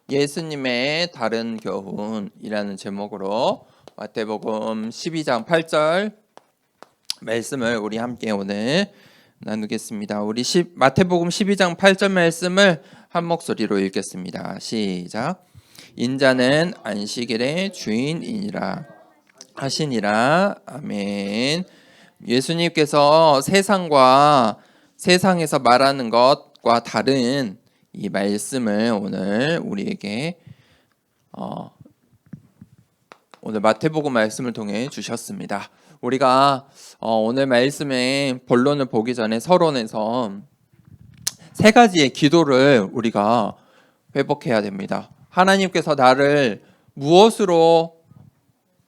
예수님의 다른 교훈이라는 제목으로 마태복음 12장 8절 말씀을 우리 함께 오늘 나누겠습니다. 우리 마태복음 12장 8절 말씀을 한 목소리로 읽겠습니다. 시작. 인자는 안식일의 주인이니라 하시니라. 아멘. 예수님께서 세상에서 말하는 것과 다른 이 말씀을 오늘 우리에게 오늘 마태복음 말씀을 통해 주셨습니다. 우리가 오늘 말씀의 본론을 보기 전에 서론에서 세 가지의 기도를 우리가 회복해야 됩니다. 하나님께서 나를 무엇으로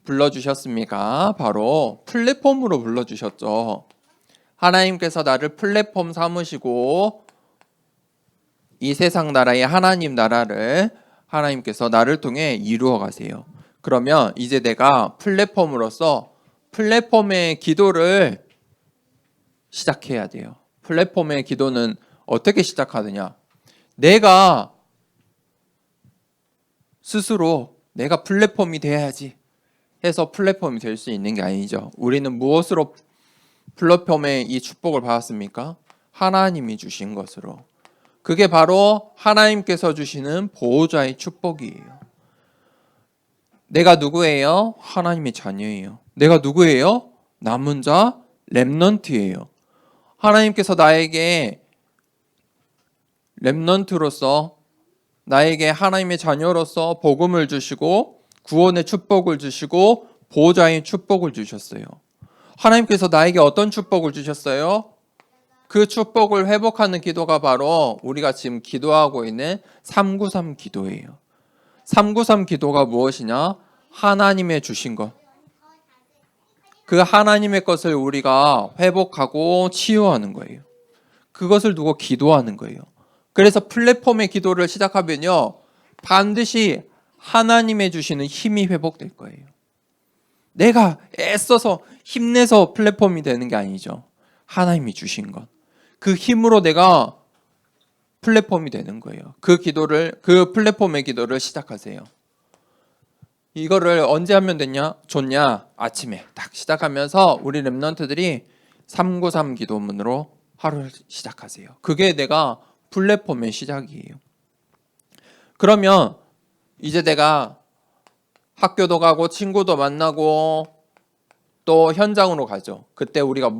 불러주셨습니까? 바로 플랫폼으로 불러주셨죠. 하나님께서 나를 플랫폼 삼으시고 이 세상 나라의 하나님 나라를 하나님께서 나를 통해 이루어 가세요. 그러면 이제 내가 플랫폼으로서 플랫폼의 기도를 시작해야 돼요. 플랫폼의 기도는 어떻게 시작하느냐? 내가 스스로 내가 플랫폼이 돼야지 해서 플랫폼이 될 수 있는 게 아니죠. 우리는 무엇으로 플랫폼의 이 축복을 받았습니까? 하나님이 주신 것으로. 그게 바로 하나님께서 주시는 보호자의 축복이에요. 내가 누구예요? 하나님의 자녀예요. 내가 누구예요? 남은 자, 렘넌트예요. 하나님께서 나에게 렘넌트로서 나에게 하나님의 자녀로서 복음을 주시고 구원의 축복을 주시고 보호자의 축복을 주셨어요. 하나님께서 나에게 어떤 축복을 주셨어요? 그 축복을 회복하는 기도가 바로 우리가 지금 기도하고 있는 393 기도예요. 393 기도가 무엇이냐? 하나님의 주신 것. 그 하나님의 것을 우리가 회복하고 치유하는 거예요. 그것을 두고 기도하는 거예요. 그래서 플랫폼의 기도를 시작하면요, 반드시 하나님의 주시는 힘이 회복될 거예요. 내가 애써서 힘내서 플랫폼이 되는 게 아니죠. 하나님이 주신 것. 그 힘으로 내가 플랫폼이 되는 거예요. 그 플랫폼의 기도를 시작하세요. 이거를 언제 하면 좋냐? 아침에 딱 시작하면서 우리 렘넌트들이 393 기도문으로 하루를 시작하세요. 그게 내가 플랫폼의 시작이에요. 그러면 이제 내가 학교도 가고 친구도 만나고 또 현장으로 가죠. 그때 우리가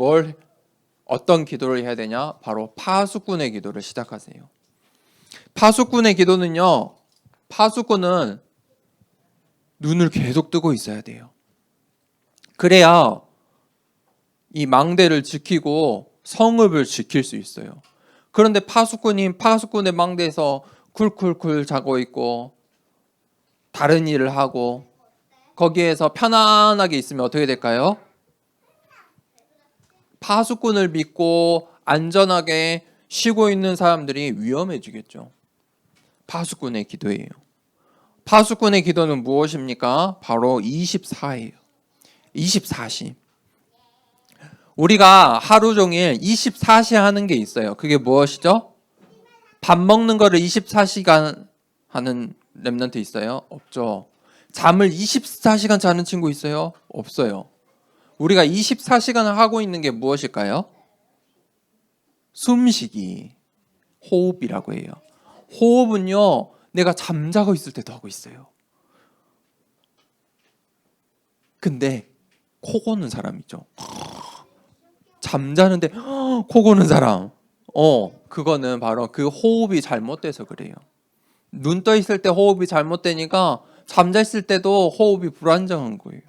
어떤 기도를 해야 되냐? 바로 파수꾼의 기도를 시작하세요. 파수꾼의 기도는요, 파수꾼은 눈을 계속 뜨고 있어야 돼요. 그래야 이 망대를 지키고 성읍을 지킬 수 있어요. 그런데 파수꾼의 망대에서 쿨쿨쿨 자고 있고 다른 일을 하고 거기에서 편안하게 있으면 어떻게 될까요? 파수꾼을 믿고 안전하게 쉬고 있는 사람들이 위험해지겠죠. 파수꾼의 기도예요. 파수꾼의 기도는 무엇입니까? 바로 24예요. 24시. 우리가 하루 종일 24시 하는 게 있어요. 그게 무엇이죠? 밥 먹는 거를 24시간 하는 렘넌트 있어요? 없죠. 잠을 24시간 자는 친구 있어요? 없어요. 우리가 24시간을 하고 있는 게 무엇일까요? 숨쉬기, 호흡이라고 해요. 호흡은요, 내가 잠자고 있을 때도 하고 있어요. 근데 코 고는 사람 있죠. 잠자는데 코 고는 사람. 그거는 바로 그 호흡이 잘못돼서 그래요. 눈 떠 있을 때 호흡이 잘못되니까 잠자있을 때도 호흡이 불안정한 거예요.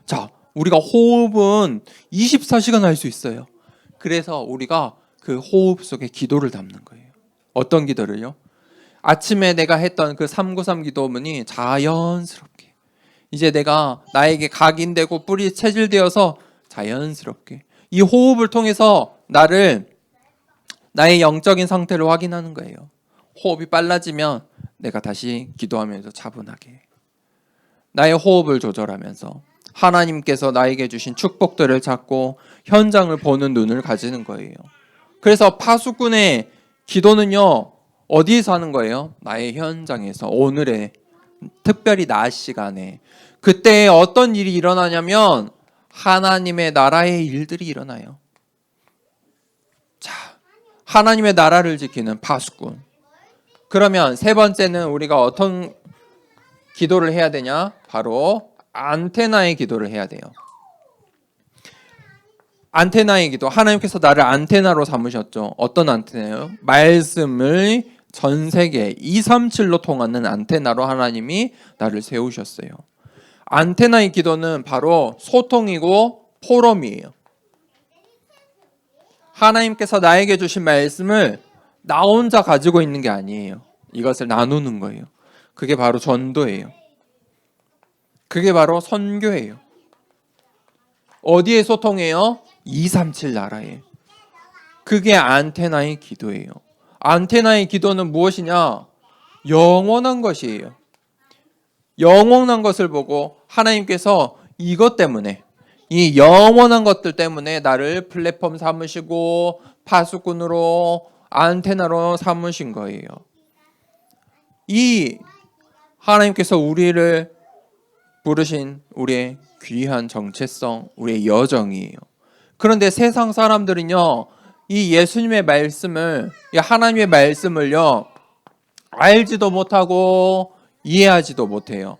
자, 우리가 호흡은 24시간 할 수 있어요. 그래서 우리가 그 호흡 속에 기도를 담는 거예요. 어떤 기도를요? 아침에 내가 했던 그 393 기도문이 자연스럽게 이제 내가 나에게 각인되고 뿌리 체질되어서 자연스럽게 이 호흡을 통해서 나의 영적인 상태를 확인하는 거예요. 호흡이 빨라지면 내가 다시 기도하면서 차분하게 나의 호흡을 조절하면서 하나님께서 나에게 주신 축복들을 찾고 현장을 보는 눈을 가지는 거예요. 그래서 파수꾼의 기도는요, 어디에서 하는 거예요? 나의 현장에서, 오늘의 특별히 낮 시간에. 그때 어떤 일이 일어나냐면 하나님의 나라의 일들이 일어나요. 자, 하나님의 나라를 지키는 파수꾼. 그러면 세 번째는 우리가 어떤 기도를 해야 되냐? 바로 안테나의 기도를 해야 돼요. 안테나의 기도. 하나님께서 나를 안테나로 삼으셨죠. 어떤 안테나요? 말씀을 전 세계 237로 통하는 안테나로 하나님이 나를 세우셨어요. 안테나의 기도는 바로 소통이고 포럼이에요. 하나님께서 나에게 주신 말씀을 나 혼자 가지고 있는 게 아니에요. 이것을 나누는 거예요. 그게 바로 전도예요. 그게 바로 선교예요. 어디에 소통해요? 237 나라에. 그게 안테나의 기도예요. 안테나의 기도는 무엇이냐? 영원한 것이에요. 영원한 것을 보고 하나님께서 이것 때문에, 이 영원한 것들 때문에 나를 플랫폼 삼으시고 파수꾼으로, 안테나로 삼으신 거예요. 이 하나님께서 우리를 부르신 우리의 귀한 정체성, 우리의 여정이에요. 그런데 세상 사람들은요, 이 예수님의 말씀을, 이 하나님의 말씀을요, 알지도 못하고 이해하지도 못해요.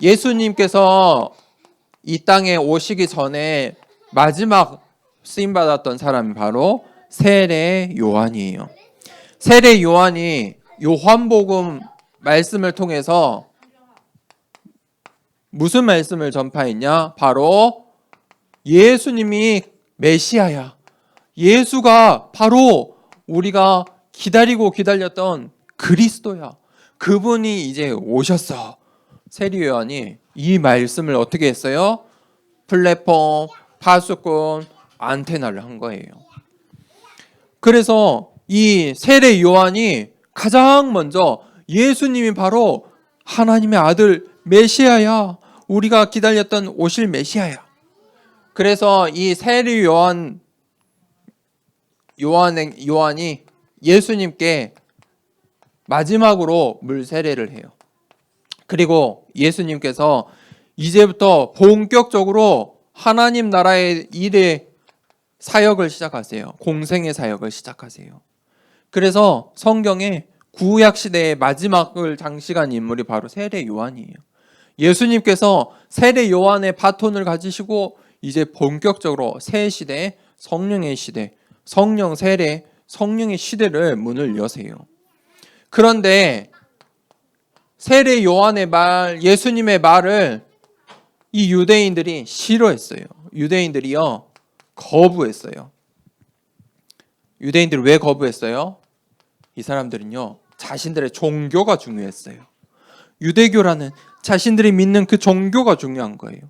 예수님께서 이 땅에 오시기 전에 마지막 쓰임받았던 사람이 바로 세례 요한이에요. 세례 요한이 요한복음 말씀을 통해서 무슨 말씀을 전파했냐? 바로 예수님이 메시아야. 예수가 바로 우리가 기다리고 기다렸던 그리스도야. 그분이 이제 오셨어. 세례 요한이 이 말씀을 어떻게 했어요? 플랫폼, 파수꾼, 안테나를 한 거예요. 그래서 이 세례 요한이 가장 먼저 예수님이 바로 하나님의 아들 메시아야. 우리가 기다렸던 오실 메시아야. 그래서 이 세례 요한이 예수님께 마지막으로 물 세례를 해요. 그리고 예수님께서 이제부터 본격적으로 하나님 나라의 일의 사역을 시작하세요. 공생의 사역을 시작하세요. 그래서 성경에 구약 시대의 마지막을 장식한 인물이 바로 세례 요한이에요. 예수님께서 세례 요한의 바톤을 가지시고 이제 본격적으로 새 시대, 성령의 시대, 성령 세례, 성령의 시대를 문을 여세요. 그런데 세례 요한의 말, 예수님의 말을 이 유대인들이 싫어했어요. 유대인들이요, 거부했어요. 유대인들이 왜 거부했어요? 이 사람들은요, 자신들의 종교가 중요했어요. 유대교라는 자신들이 믿는 그 종교가 중요한 거예요.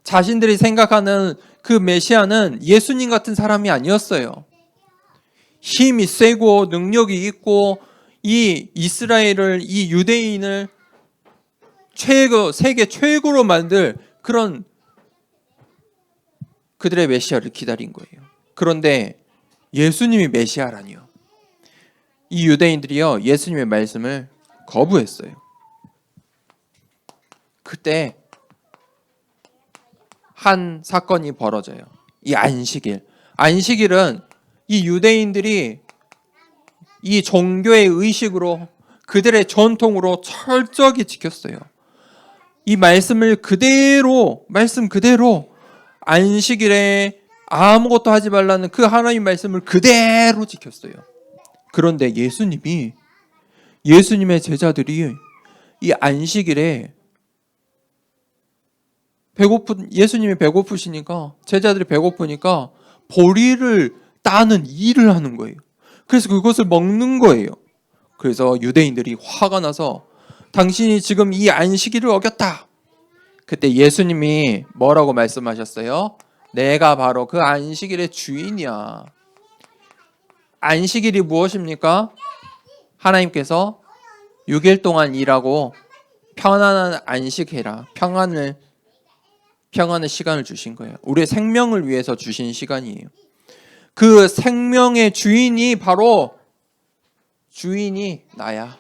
자신들이 생각하는 그 메시아는 예수님 같은 사람이 아니었어요. 힘이 세고 능력이 있고 이 이스라엘을, 이 유대인을 세계 최고로 만들 그런 그들의 메시아를 기다린 거예요. 그런데 예수님이 메시아라니요. 이 유대인들이요, 예수님의 말씀을 거부했어요. 그때 한 사건이 벌어져요. 이 안식일. 안식일은 이 유대인들이 이 종교의 의식으로, 그들의 전통으로 철저히 지켰어요. 이 말씀을 그대로, 말씀 그대로 안식일에 아무것도 하지 말라는 그 하나님 말씀을 그대로 지켰어요. 그런데 예수님의 제자들이 이 안식일에 예수님이 배고프시니까, 제자들이 배고프니까 보리를 따는 일을 하는 거예요. 그래서 그것을 먹는 거예요. 그래서 유대인들이 화가 나서 당신이 지금 이 안식일을 어겼다. 그때 예수님이 뭐라고 말씀하셨어요? 내가 바로 그 안식일의 주인이야. 안식일이 무엇입니까? 하나님께서 6일 동안 일하고 편안한 안식해라. 평안의 시간을 주신 거예요. 우리의 생명을 위해서 주신 시간이에요. 그 생명의 주인이 바로 주인이 나야.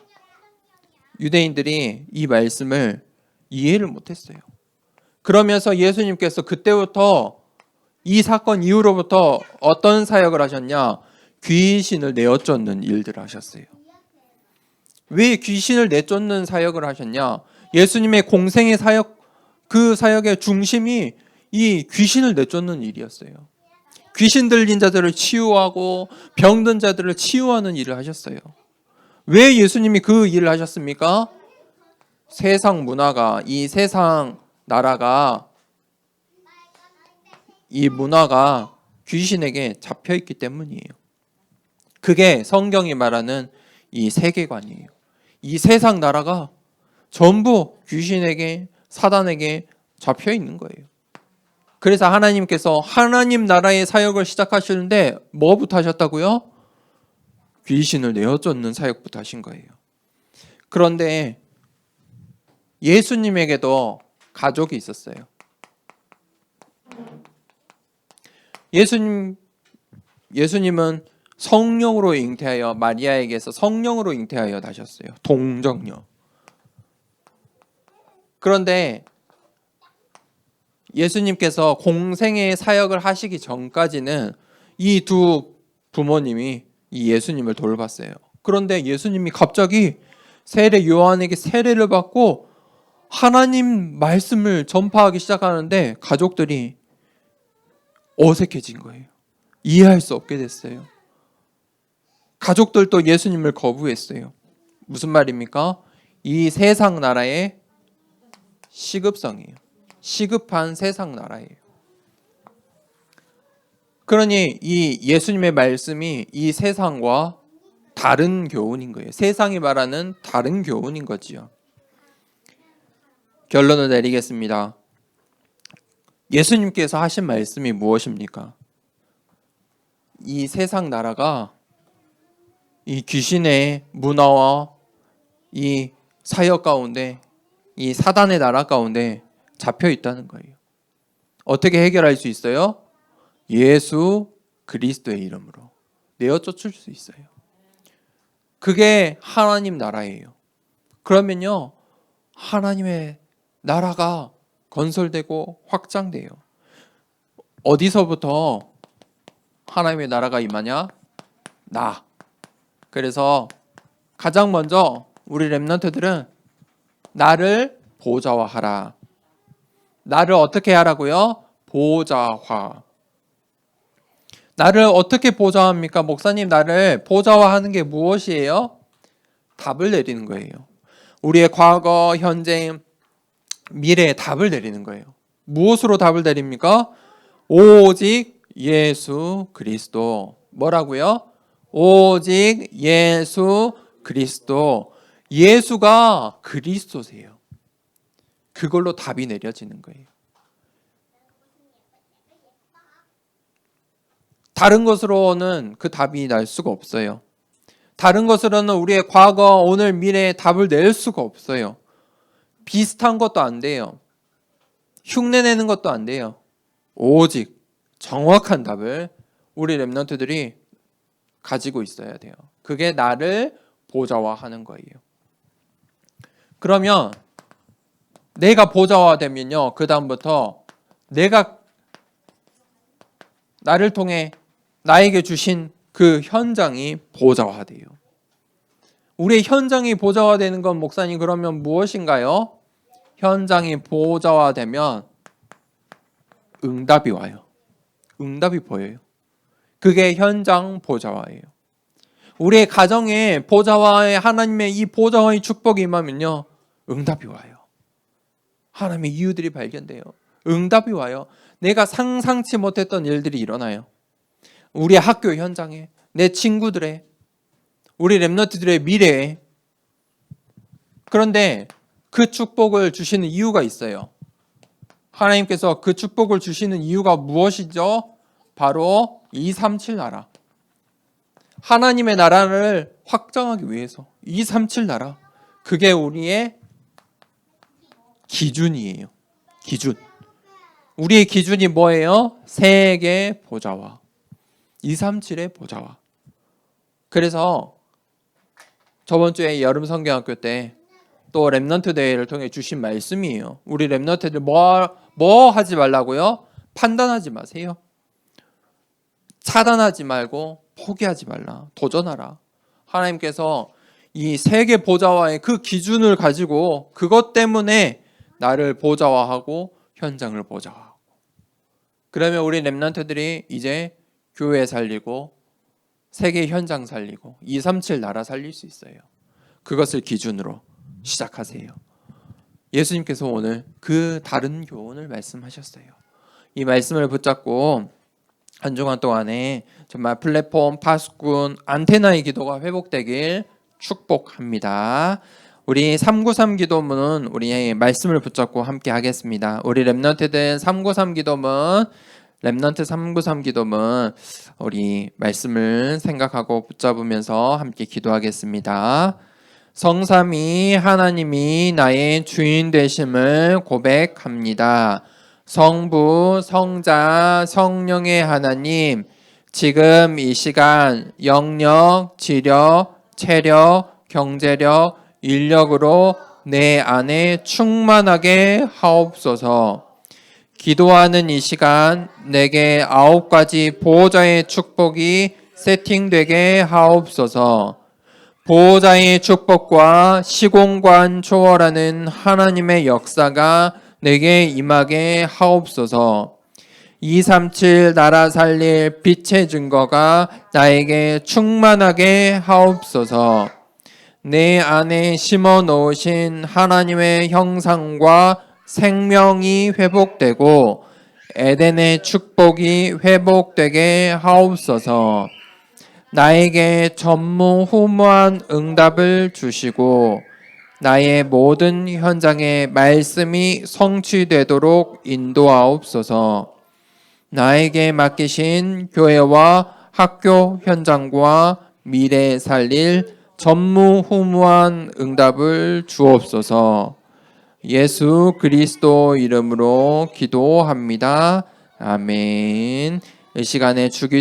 유대인들이 이 말씀을 이해를 못했어요. 그러면서 예수님께서 그때부터 이 사건 이후로부터 어떤 사역을 하셨냐? 귀신을 내어쫓는 일들을 하셨어요. 왜 귀신을 내쫓는 사역을 하셨냐? 예수님의 공생의 사역, 그 사역의 중심이 이 귀신을 내쫓는 일이었어요. 귀신 들린 자들을 치유하고 병든 자들을 치유하는 일을 하셨어요. 왜 예수님이 그 일을 하셨습니까? 세상 문화가, 이 세상 나라가, 이 문화가 귀신에게 잡혀 있기 때문이에요. 그게 성경이 말하는 이 세계관이에요. 이 세상 나라가 전부 귀신에게, 사단에게 잡혀 있는 거예요. 그래서 하나님께서 하나님 나라의 사역을 시작하시는데 뭐부터 하셨다고요? 귀신을 내어쫓는 사역부터 하신 거예요. 그런데 예수님에게도 가족이 있었어요. 예수님은 성령으로 잉태하여 마리아에게서 성령으로 잉태하여 나셨어요. 동정녀. 그런데 예수님께서 공생의 사역을 하시기 전까지는 이 두 부모님이 이 예수님을 돌봤어요. 그런데 예수님이 갑자기 세례 요한에게 세례를 받고 하나님 말씀을 전파하기 시작하는데 가족들이 어색해진 거예요. 이해할 수 없게 됐어요. 가족들도 예수님을 거부했어요. 무슨 말입니까? 이 세상 나라의 시급성이에요. 시급한 세상 나라예요. 그러니 이 예수님의 말씀이 이 세상과 다른 교훈인 거예요. 세상이 말하는 다른 교훈인 거지요. 결론을 내리겠습니다. 예수님께서 하신 말씀이 무엇입니까? 이 세상 나라가 이 귀신의 문화와 이 사역 가운데, 이 사단의 나라 가운데 잡혀 있다는 거예요. 어떻게 해결할 수 있어요? 예수 그리스도의 이름으로 내어 쫓을 수 있어요. 그게 하나님 나라예요. 그러면요, 하나님의 나라가 건설되고 확장돼요. 어디서부터 하나님의 나라가 임하냐? 나. 그래서 가장 먼저 우리 렘넌트들은 나를 보좌화하라. 나를 어떻게 하라고요? 보좌화. 나를 어떻게 보좌합니까? 목사님, 나를 보좌화하는 게 무엇이에요? 답을 내리는 거예요. 우리의 과거, 현재, 미래에 답을 내리는 거예요. 무엇으로 답을 내립니까? 오직 예수 그리스도. 뭐라고요? 오직 예수 그리스도. 예수가 그리스도세요. 그걸로 답이 내려지는 거예요. 다른 것으로는 그 답이 날 수가 없어요. 다른 것으로는 우리의 과거, 오늘, 미래에 답을 낼 수가 없어요. 비슷한 것도 안 돼요. 흉내내는 것도 안 돼요. 오직 정확한 답을 우리 렘넌트들이 가지고 있어야 돼요. 그게 나를 보좌화하는 거예요. 그러면 내가 보좌화되면요, 그 다음부터 내가 나를 통해 나에게 주신 그 현장이 보좌화돼요. 우리의 현장이 보좌화되는 건 목사님 그러면 무엇인가요? 현장이 보좌화되면 응답이 와요. 응답이 보여요. 그게 현장 보좌화예요. 우리의 가정에 보좌화의 하나님의 이 보좌화의 축복이 임하면요, 응답이 와요. 하나님의 이유들이 발견돼요. 응답이 와요. 내가 상상치 못했던 일들이 일어나요. 우리 학교 현장에, 내 친구들의, 우리 렘넌트들의 미래에. 그런데 그 축복을 주시는 이유가 있어요. 하나님께서 그 축복을 주시는 이유가 무엇이죠? 바로 237 나라. 하나님의 나라를 확장하기 위해서 237 나라. 그게 우리의 기준이에요. 기준. 우리의 기준이 뭐예요? 세계 보좌화. 237의 보좌화. 그래서 저번 주에 여름 성경학교 때 또 렘넌트 대회를 통해 주신 말씀이에요. 우리 렘넌트들 뭐 하지 말라고요? 판단하지 마세요. 차단하지 말고 포기하지 말라. 도전하라. 하나님께서 이 세계 보좌와의 그 기준을 가지고 그것 때문에 나를 보좌화하고 현장을 보좌화하고, 그러면 우리 렘넌트들이 이제 교회 살리고 세계 현장 살리고 237 나라 살릴 수 있어요. 그것을 기준으로 시작하세요. 예수님께서 오늘 그 다른 교훈을 말씀하셨어요. 이 말씀을 붙잡고 한 주간 동안에 정말 플랫폼, 파수꾼, 안테나의 기도가 회복되길 축복합니다. 우리 393 기도문은 우리 말씀을 붙잡고 함께 하겠습니다. 우리 렘넌트들 393 기도문, 렘넌트 393 기도문 우리 말씀을 생각하고 붙잡으면서 함께 기도하겠습니다. 성삼위 하나님이 나의 주인 되심을 고백합니다. 성부, 성자, 성령의 하나님, 지금 이 시간 영력, 지력, 체력, 경제력, 인력으로 내 안에 충만하게 하옵소서. 기도하는 이 시간 내게 9가지 보호자의 축복이 세팅되게 하옵소서. 보호자의 축복과 시공간 초월하는 하나님의 역사가 내게 임하게 하옵소서. 237 나라 살릴 빛의 증거가 나에게 충만하게 하옵소서. 내 안에 심어 놓으신 하나님의 형상과 생명이 회복되고 에덴의 축복이 회복되게 하옵소서. 나에게 전무후무한 응답을 주시고 나의 모든 현장에 말씀이 성취되도록 인도하옵소서. 나에게 맡기신 교회와 학교 현장과 미래 살릴 전무후무한 응답을 주옵소서. 예수 그리스도 이름으로 기도합니다. 아멘. 이 시간에 주기도